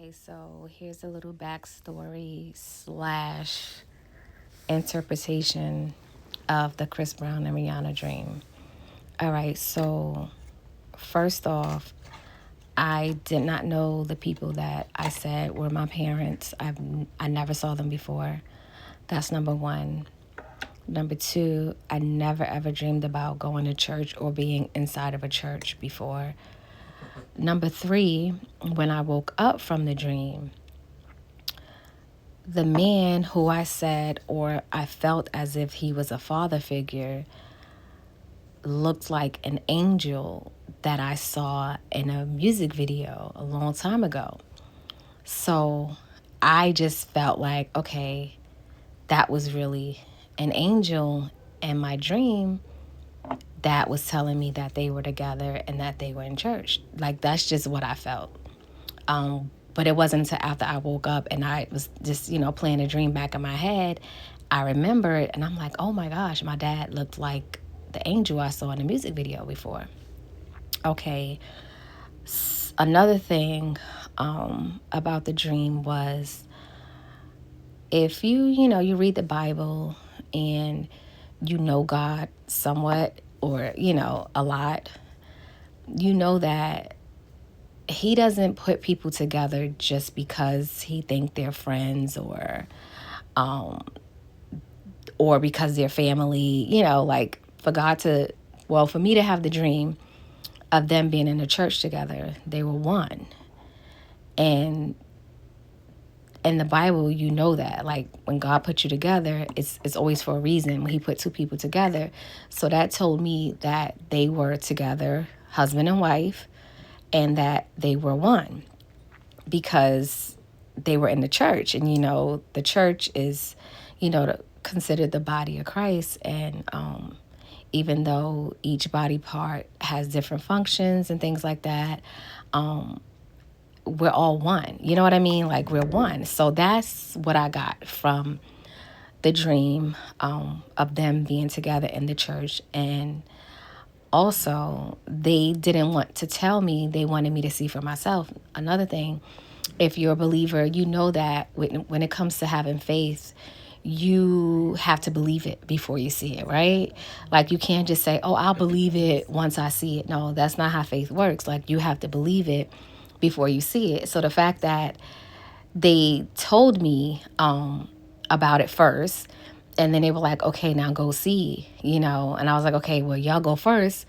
Okay, so here's a little backstory slash interpretation of the Chris Brown and Rihanna dream. All right, so first off, I did not know the people that I said were my parents. I never saw them before. That's number one. Number two, I never ever dreamed about going to church or being inside of a church before. Number three, when I woke up from the dream, the man who I said, or I felt as if he was a father figure, looked like an angel that I saw in a music video a long time ago. So I just felt like, okay, that was really an angel in my dream that was telling me that they were together and that they were in church. Like, that's just what I felt. But it wasn't until after I woke up and I was just, playing a dream back in my head, I remembered, and I'm like, oh my gosh, my dad looked like the angel I saw in the music video before. Okay. Another thing about the dream was, if you read the Bible and you know God somewhat, or, a lot, you know that he doesn't put people together just because he think they're friends, or because they're family, like for me to have the dream of them being in the church together, they were one. And in the Bible, you know that, like, when God put you together, it's always for a reason. When he put two people together, so that told me that they were together, husband and wife, and that they were one, because they were in the church. And the church is considered the body of Christ. And even though each body part has different functions and things like that, we're all one. You know what I mean? Like, we're one. So that's what I got from the dream, of them being together in the church. And also, they didn't want to tell me. They wanted me to see for myself. Another thing, if you're a believer, you know that when it comes to having faith, you have to believe it before you see it, right? Like, you can't just say, oh, I'll believe it once I see it. No, that's not how faith works. Like, you have to believe it before you see it. So the fact that they told me about it first, and then they were like, okay, now go see, and I was like, okay, well, y'all go first.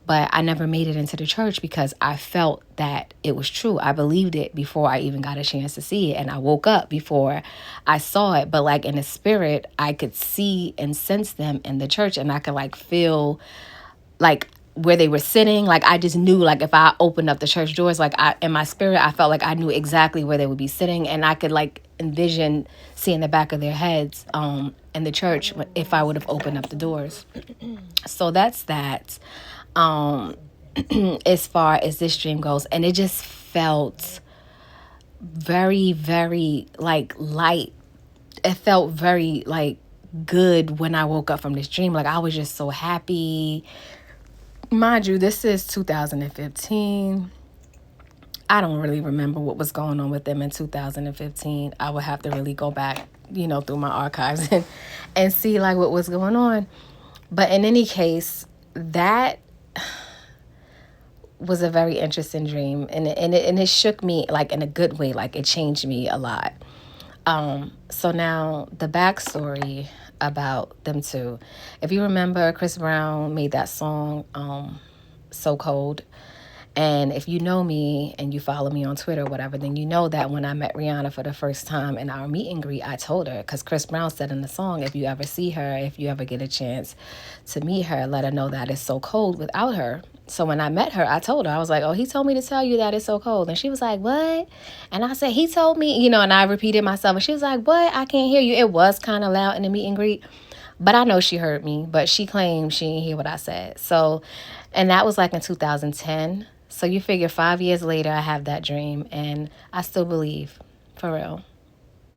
But I never made it into the church because I felt that it was true. I believed it before I even got a chance to see it. And I woke up before I saw it. But like, in the spirit, I could see and sense them in the church. And I could like feel like where they were sitting. Like, I just knew, like, if I opened up the church doors, like, in my spirit, I felt like I knew exactly where they would be sitting. And I could like envision seeing the back of their heads in the church if I would have opened up the doors. So that's that. As far as this dream goes, and it just felt very, very like light. It felt very like good when I woke up from this dream. Like, I was just so happy. Mind you, this is 2015. I don't really remember what was going on with them in 2015. I would have to really go back, through my archives and see like what was going on. But in any case, that was a very interesting dream, and it shook me, like, in a good way. Like, it changed me a lot. So now the backstory about them two. If you remember, Chris Brown made that song, So Cold. And if you know me and you follow me on Twitter or whatever, then you know that when I met Rihanna for the first time in our meet and greet, I told her, because Chris Brown said in the song, if you ever see her, if you ever get a chance to meet her, let her know that it's so cold without her. So when I met her, I told her, I was like, oh, he told me to tell you that it's so cold. And she was like, what? And I said, he told me, and I repeated myself. And she was like, what? I can't hear you. It was kind of loud in the meet and greet. But I know she heard me. But she claimed she didn't hear what I said. So, and that was like in 2010. So you figure 5 years later, I have that dream. And I still believe, for real.